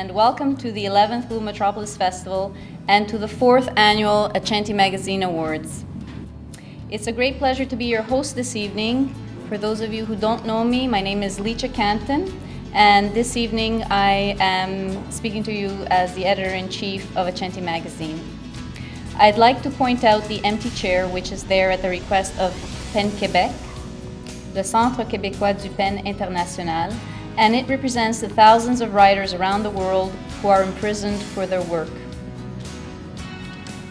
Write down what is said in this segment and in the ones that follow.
and welcome to the 11th Blue Metropolis Festival and to the 4th Annual Accenti Magazine Awards. It's a great pleasure to be your host this evening. For those of you who don't know me, my name is Licia Canton, and this evening I am speaking to you as the Editor-in-Chief of Accenti Magazine. I'd like to point out the empty chair which is there at the request of PEN Québec, the Centre Québécois du PEN International, and it represents the thousands of writers around the world who are imprisoned for their work.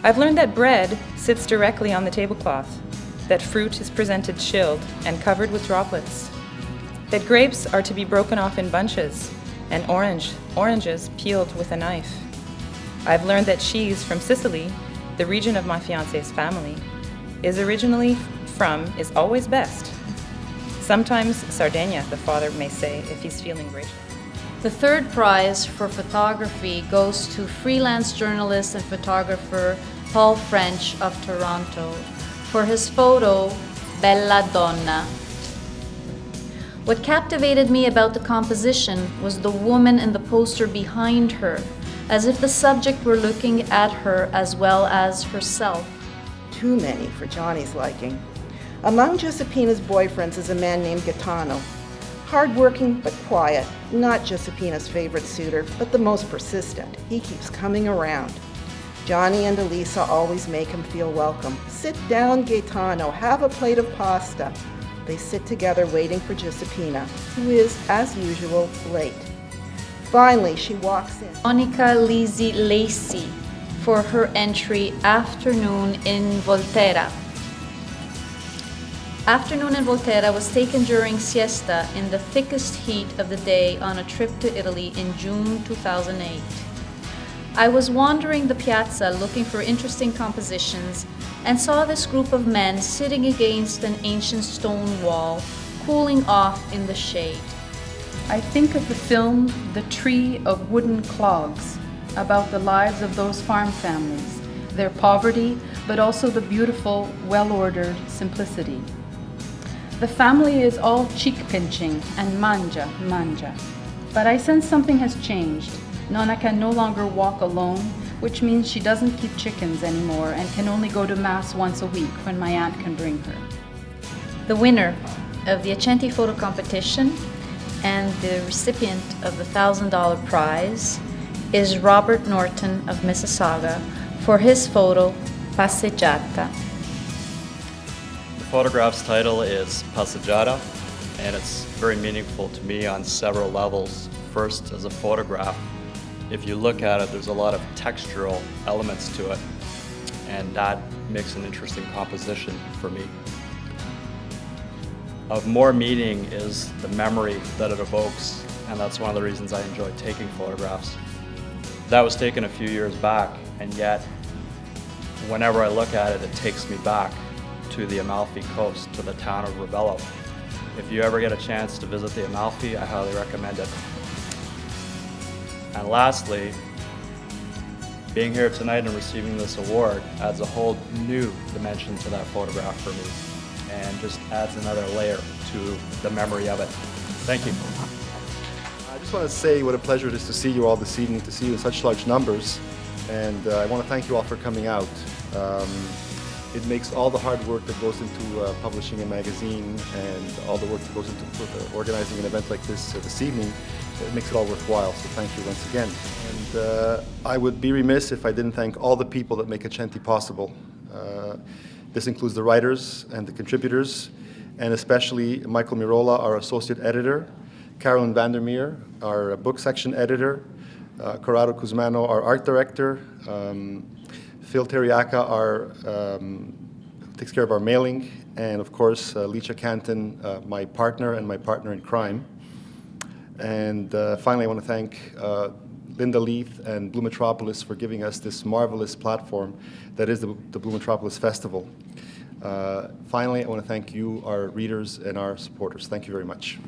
I've learned that bread sits directly on the tablecloth, that fruit is presented chilled and covered with droplets, that grapes are to be broken off in bunches, and oranges peeled with a knife. I've learned that cheese from Sicily, the region of my fiancé's family, is always best. Sometimes Sardinia, the father may say, if he's feeling gracious. The third prize for photography goes to freelance journalist and photographer Paul French of Toronto for his photo, Bella Donna. What captivated me about the composition was the woman in the poster behind her, as if the subject were looking at her as well as herself. Too many for Johnny's liking. Among Giuseppina's boyfriends is a man named Gaetano. Hardworking but quiet, not Giuseppina's favorite suitor, but the most persistent. He keeps coming around. Johnny and Elisa always make him feel welcome. Sit down, Gaetano, have a plate of pasta. They sit together waiting for Giuseppina, who is, as usual, late. Finally, she walks in. Monica Lisi Lacey for her entry Afternoon in Volterra. Afternoon in Volterra was taken during siesta in the thickest heat of the day on a trip to Italy in June 2008. I was wandering the piazza looking for interesting compositions and saw this group of men sitting against an ancient stone wall, cooling off in the shade. I think of the film The Tree of Wooden Clogs, about the lives of those farm families, their poverty, but also the beautiful, well-ordered simplicity. The family is all cheek-pinching and manja. But I sense something has changed. Nonna can no longer walk alone, which means she doesn't keep chickens anymore and can only go to Mass once a week when my aunt can bring her. The winner of the Accenti photo competition and the recipient of the $1,000 prize is Robert Norton of Mississauga for his photo, Passeggiata. The photograph's title is Passeggiata, and it's very meaningful to me on several levels. First, as a photograph, if you look at it, there's a lot of textural elements to it, and that makes an interesting composition for me. Of more meaning is the memory that it evokes, and that's one of the reasons I enjoy taking photographs. That was taken a few years back, and yet whenever I look at it, it takes me back to the Amalfi Coast, to the town of Ravello. If you ever get a chance to visit the Amalfi, I highly recommend it. And lastly, being here tonight and receiving this award adds a whole new dimension to that photograph for me, and just adds another layer to the memory of it. Thank you. I just want to say what a pleasure it is to see you all this evening, to see you in such large numbers, and I want to thank you all for coming out. It makes all the hard work that goes into publishing a magazine and all the work that goes into organizing an event like this evening, it makes it all worthwhile, so thank you once again. And I would be remiss if I didn't thank all the people that make Accenti possible. This includes the writers and the contributors, and especially Michael Mirola, our associate editor, Carolyn Vandermeer, our book section editor, Corrado Cusmano, our art director, Phil Teriaca, who takes care of our mailing, and of course Licia Canton, my partner and my partner in crime. And finally, I want to thank Linda Leith and Blue Metropolis for giving us this marvelous platform that is the Blue Metropolis Festival. Finally, I want to thank you, our readers and our supporters. Thank you very much.